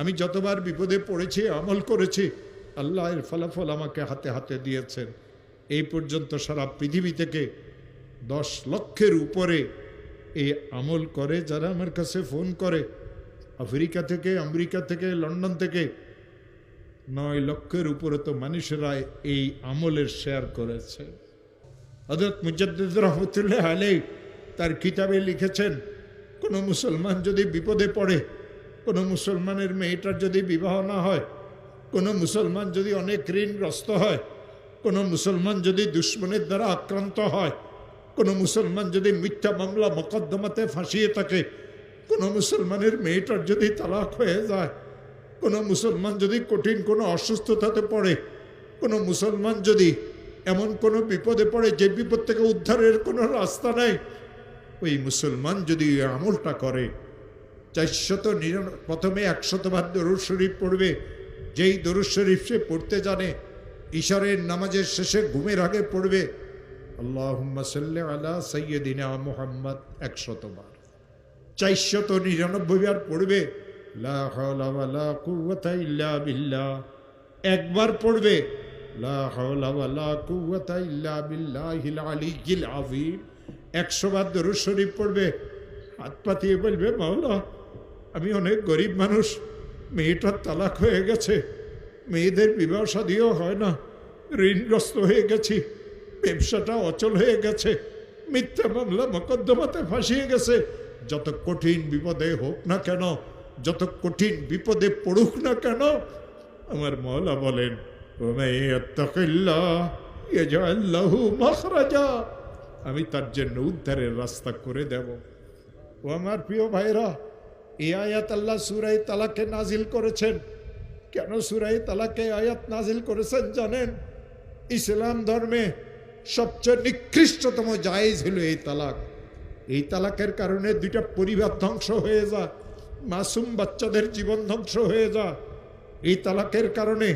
আমি যতবার বিপদে পড়েছি, আমল করেছি, আল্লাহ এর ফলাফল আমাকে হাতে হাতে দিয়েছেন। এই পর্যন্ত সারা পৃথিবী থেকে 10 লক্ষের উপরে এই আমল করে যারা আমার কাছে ফোন করে। আফ্রিকা থেকে, আমেরিকা থেকে, লন্ডন থেকে 9 লক্ষের উপরে তো মানুষেরা এই আমলের শেয়ার করেছে। হযরত মুজাদ্দিদ রহমতুল্লাহ আলাইহি তার কিতাবে লিখেছেন, কোনো মুসলমান যদি বিপদে পড়ে, কোনো মুসলমানের মেয়েটার যদি বিবাহ না হয়, কোনো মুসলমান যদি অনেক ঋণগ্রস্ত হয়, কোনো মুসলমান যদি দুশ্মনের দ্বারা আক্রান্ত হয়, কোনো মুসলমান যদি মিথ্যা মামলা মোকদ্দমাতে ফাঁসিয়ে থাকে, কোনো মুসলমানের মেয়েটার যদি তালাক হয়ে যায়, কোনো মুসলমান যদি কঠিন কোনো অসুস্থতাতে পড়ে, কোনো মুসলমান যদি এমন কোনো বিপদে পড়ে যে বিপদ থেকে উদ্ধারের কোনো রাস্তা নেই, ওই মুসলমান যদি আমলটা করে, 499 প্রথমে 100 বার দরুদ শরীফ পড়বে। যেই দরুদ শরীফ সে পড়তে জানে, ইশারের নামাজের শেষে ঘুমের আগে পড়বে আল্লাহুম্মা সাল্লি আলা সাইয়্যিদিনা মুহাম্মদ 100 বার। 499 বার পড়বে লা হাওলা ওয়ালা কুওয়াতা ইল্লা বিল্লাহ। একবার পড়বে লা হাওলা ওয়ালা কুওয়াতা ইল্লা বিল্লাহিল আলিয়্যিল আযীম। 100 বার দরুদ শরীফ পড়বে, হাত পাতিয়ে বলবে, মাওলা আমি অনেক গরিব মানুষ, মেয়েটার তালাক হয়ে গেছে, মেয়েদের বিবাহ শাদীও হয় না, ঋণগ্রস্ত হয়ে গেছি, ব্যবসাটা অচল হয়ে গেছে, মিথ্যা মামলা মোকদ্দমাতে ফাঁসিয়ে গেছে। যত কঠিন বিপদে হোক না কেন, যত কঠিন বিপদে পড়ুক না কেন, আমার মওলা বলেন আমি তার জন্য উদ্ধারের রাস্তা করে দেব। ও আমার প্রিয় ভাইরা, এই আয়াত আল্লাহ সূরা তালাকে নাজিল করেছেন। কেন সূরা তালাকে আয়াত নাজিল করেছেন জানেন? ইসলাম ধর্মে সবচেয়ে নিকৃষ্টতম জায়েজ হলো এই তালাক। এই তালাকের কারণে 2টা পরিবার ধ্বংস হয়ে যায়, মাসুম বাচ্চাদের জীবন ধ্বংস হয়ে যায়। এই তালাকের কারণে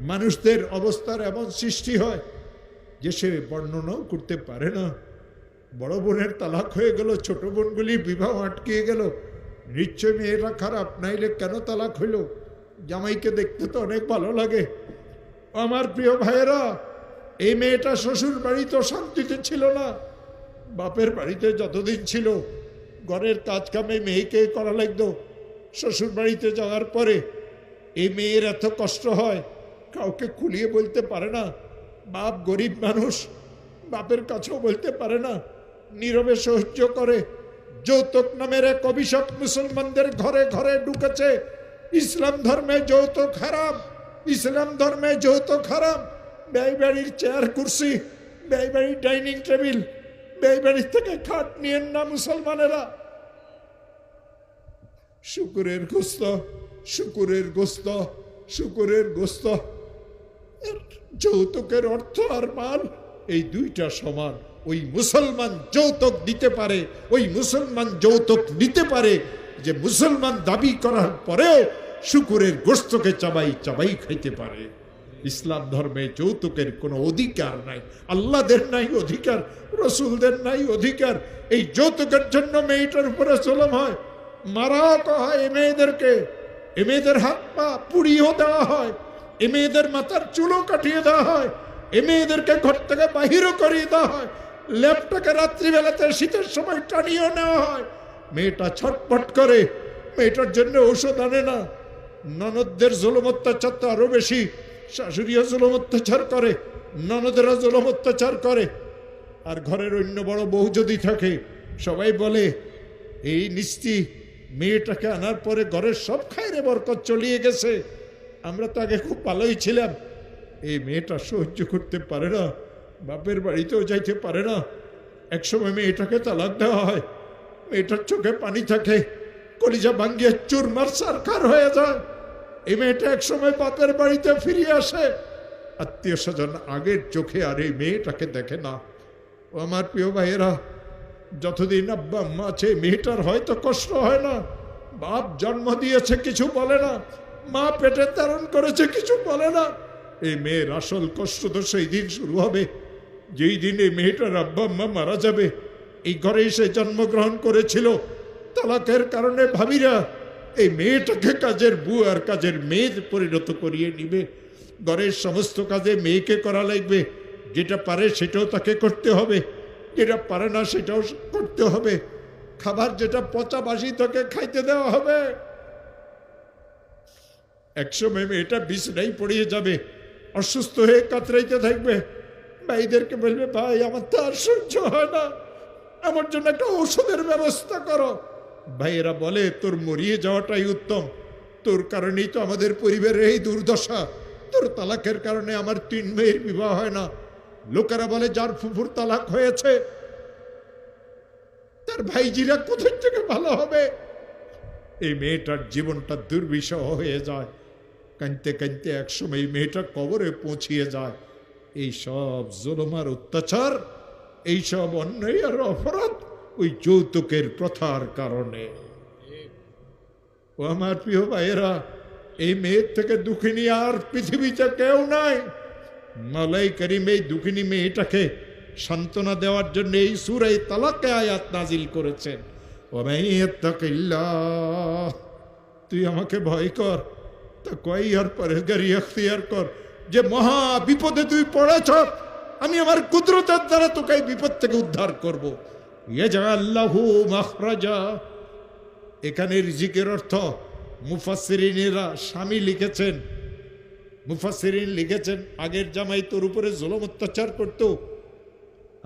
মানুষদের অবস্থার এমন সৃষ্টি হয় যে সে বর্ণনাও করতে পারে না। বড় বোনের তালাক হয়ে গেল, ছোট বোনগুলি বিবাহ আটকিয়ে গেল। নিশ্চয় মেয়েরা খারাপ, নাইলে কেন তালাক হইল? জামাইকে দেখতে তো অনেক ভালো লাগে। আমার প্রিয় ভাইয়েরা, এই মেয়েটা শ্বশুর বাড়িতে শান্তিতে ছিল না, বাপের বাড়িতে যতদিন ছিল ঘরের কাজ কামে মেয়েকে করা লাগতো। শ্বশুর বাড়িতে যাওয়ার পরে এই মেয়ের এত কষ্ট হয়, কাউকে খুলিয়ে বলতে পারে না। বাপ গরিব মানুষ, বাপের কাছেও বলতে পারে না, নীরবে সহ্য করে। যৌতুক নামের এক অভিশাপ মুসলমানদের ঘরে ঘরে ঢুকেছে। ইসলাম ধর্মে যৌতুক হারাম, ইসলাম ধর্মে যৌতুক হারাম। ব্যয় বাড়ির চেয়ার কুর্সি, ব্যয় বাড়ির ডাইনিং টেবিল, ব্যয় বাড়ির থেকে খাট নিয়েন না মুসলমানেরা। শুকুরের গোস্ত, শুকুরের গোস্ত, শুকুরের গোস্ত। যৌতুকের অর্থ আর মাল এই 2টা সমান। ওই মুসলমান যৌতুক দিতে পারে, ওই মুসলমান যৌতুক নিতে পারে যে মুসলমান দাবি করার পরেও শুকুরের গোস্তকে চাবাই চাবাই খাইতে পারে। ইসলাম ধর্মে যৌতুকের কোনো অধিকার নাই, আল্লাহদের নাই অধিকার, রসুলদের নাই অধিকার। এই যৌতুকের জন্য মেয়েটার উপরে জুলুম হয়, মারা হয় এ মেয়েদেরকে, এ মেয়েদের হাত পা পুড়িয়েও দেওয়া হয়, এ মেয়েদের মাথার চুলও কাটিয়ে দেওয়া হয়, এ মেয়েদেরকে ঘর থেকে বাহিরও করিয়ে দেওয়া হয়, ল্যাপটাকে রাত্রিবেলাতে শীতের সময় টানিয়েও নেওয়া হয়। মেয়েটা ছটফট করে, মেয়েটার জন্য ঔষধ আনে না। ননদদের জুলুম অত্যাচার তো আরো বেশি, শাশুড়িও জুলুম অত্যাচার করে, ননদেরা জুলুম অত্যাচার করে। আর ঘরের অন্য বড় বউ যদি থাকে, সবাই বলে এই নিস্তি মেয়েটাকে আনার পরে ঘরের সব খায়রে বরকত চলিয়ে গেছে, আমরা তো আগে খুব ভালোই ছিলাম। এই মেয়েটা সহ্য করতে পারে না, বাপের বাড়িতেও যাইতে পারে না। একসময় মেয়েটাকে তালাক দেওয়া হয়, মেয়েটার চোখে পানি থাকে, কলিজা ভাঙ্গিয়ে চুরমার সারকার হয়ে যায়। এই মেয়েটা একসময় বাপের বাড়িতে ফিরে আসে, আত্মীয় স্বজন আগের চোখে আর এই মেয়েটাকে দেখে না। ও আমার প্রিয় ভাইয়েরা, যতদিন আব্বা আম্মা আছে মেয়েটার হয়তো কষ্ট হয় না। বাপ জন্ম দিয়েছে কিছু বলে না, মা পেটে ধারণ করেছে কিছু বলে না। এই মেয়ের আসল কষ্ট তো সেই দিন শুরু হবে যেই দিন এই মেয়েটার আব্বা আম্মা মারা যাবে। এই ঘরে সে জন্মগ্রহণ করেছিল, তালাকের কারণে ভাবিরা এই মেয়েটাকে কাজের বউ আর কাজের মেয়ে পরিণত করিয়ে নিবে। ঘরের সমস্ত কাজে মেয়েকে করা লাগবে, যেটা পারে সেটাও তাকে করতে হবে, যেটা পারে না সেটাও করতে হবে। খাবার যেটা পচা বাসি তাকে খাইতে দেওয়া হবে। একসময় মেয়েটা বিছানায় পড়িয়ে যাবে, অসুস্থ হয়ে কাতরাইতে থাকবে। ভাইদেরকে বলবে, ভাই আমার তো আর সহ্য হয় না, আমার জন্য একটা ওষুধের ব্যবস্থা করো। ভাইয়েরা বলে, তোর মরিয়ে যাওয়াটাই উত্তম, তোর কারণেই তো আমাদের পরিবারের এই দুর্দশা, তোর তালাকের কারণে আমার 3 মেয়ের বিবাহ হয় না। লোকেরা বলে, যার ফুফুর তালাক হয়েছে তার ভাইজিরা কোথায় থেকে ভালো হবে। এই মেয়েটার জীবনটা দুর্বিষহ হয়ে যায়। কাঁদতে কাঁদতে একসময় এই মেয়েটা কবরে পৌঁছিয়ে যায়। এই সব জুলুম আর অত্যাচার, এই সব অন্যায় আর অপরাধ ওই যৌতুকের প্রথার কারণে। ও আমার প্রিয় ভাইয়েরা, এই মেয়ের থেকে দুঃখিনী আর পৃথিবীতে কেউ নাই। মাওলাই করিম এই দুঃখিনী মেয়েটাকে সান্ত্বনা দেওয়ার জন্য এই সূরা তালাকে আয়াত নাজিল করেছেন। তুই আমাকে ভয় কর, তা কই আর পরেশগারি এখতিয়ার কর। যে মহা বিপদে তুই পড়েছ, আমি আমার কুদরতের দ্বারা তোকে এই বিপদ থেকে উদ্ধার করব। ইয়াজআল্লাহু মাখরাজা। এখানে রিজিকের অর্থ মুফাসসিরিনেরা স্বামী লিখেছেন, মুফাসসিরিন লিখেছেন, আগের জামাই তোর উপরে জুলুম অত্যাচার করত,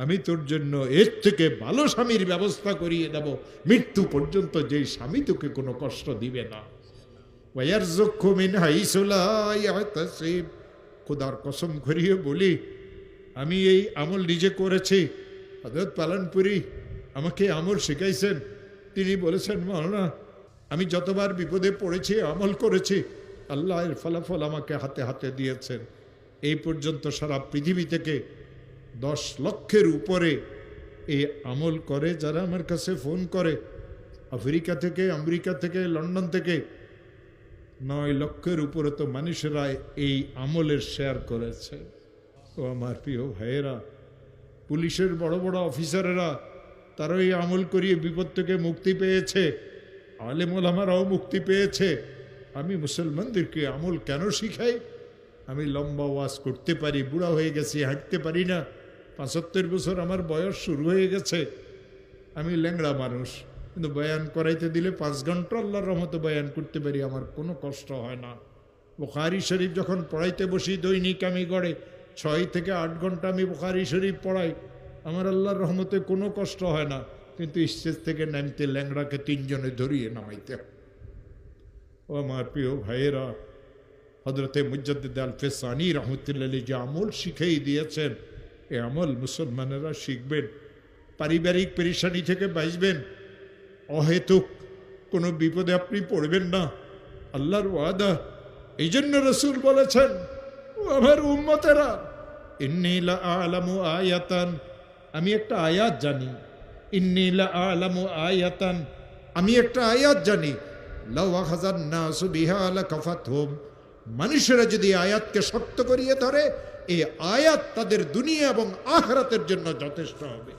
আমি তোর জন্য এর থেকে ভালো স্বামীর ব্যবস্থা করিয়ে দেব, মৃত্যু পর্যন্ত যেই স্বামী তোকে কোনো কষ্ট দিবে না। ওয়ায়ারযুকহু মিন হাইসু লা ইয়াহতাসিব। খোদার কসম করিয়ে বলি, আমি এই আমল নিজে করেছি। হযরত পালানপুরি আমাকে আমল শিখাইছেন। তিনি বলেছেন, মাওলানা আমি যতবার বিপদে পড়েছি আমল করেছি, আল্লাহ এর ফলাফল আমাকে হাতে হাতে দিয়েছেন। এই পর্যন্ত সারা পৃথিবী থেকে 10 লক্ষের উপরে এই আমল করে যারা আমার কাছে ফোন করে। আফ্রিকা থেকে, আমেরিকা থেকে, লন্ডন থেকে 9 লক্ষের উপরে তো মানুষেরা এই আমলের শেয়ার করেছে। ও আমার প্রিয় ভাইয়েরা, পুলিশের বড় বড় অফিসারেরা তারা এই আমল করিয়ে বিপদ থেকে মুক্তি পেয়েছে, আলেম ওলামারাও মুক্তি পেয়েছে। আমি মুসলমানদেরকে আমল কেন শিখাই? আমি লম্বা ওয়াজ করতে পারি, বুড়া হয়ে গেছি, হাঁটতে পারি না, 75 বছর আমার বয়স শুরু হয়ে গেছে, আমি ল্যাংড়া মানুষ, কিন্তু বয়ান করাইতে দিলে 5 ঘন্টা আল্লাহর রহমতে বয়ান করতে পারি, আমার কোনো কষ্ট হয় না। বুখারী শরীফ যখন পড়াইতে বসি দৈনিক আমি গড়ে 6 থেকে 8 ঘন্টা আমি বুখারী শরীফ পড়াই, আমার আল্লাহর রহমতে কোনো কষ্ট হয় না। কিন্তু স্টেজ থেকে নামতে ল্যাংড়াকে 3 জনে ধরিয়ে নামাইতে। ও আমার প্রিয় ভাইয়েরা, হযরতে মুজাদ্দিদ আল ফেসানি রহমতুল্লাহ আলাইহি যে আমল শিখিয়ে দিয়েছেন, এই আমল মুসলমানেরা শিখবেন, পারিবারিক পেরেশানি থেকে বাঁচবেন, অহেতুক কোনো বিপদে আপনি পড়বেন না, আল্লাহর ওয়াদা। এই জন্য রাসূল বলেছেন, ও আমার উম্মতেরা, ইন্নী লা আ'লামু আয়াতান, আমি একটা আয়াত জানি, ইন্নী লা আ'লামু আয়াতান, আমি একটা আয়াত জানি, লাউ আখাযান নাসু বিহা লাকাফাতহুম, মানুষেরা যদি আয়াতকে শক্ত করিয়ে ধরে, এই আয়াত তাদের দুনিয়া এবং আখিরাতের জন্য যথেষ্ট হবে।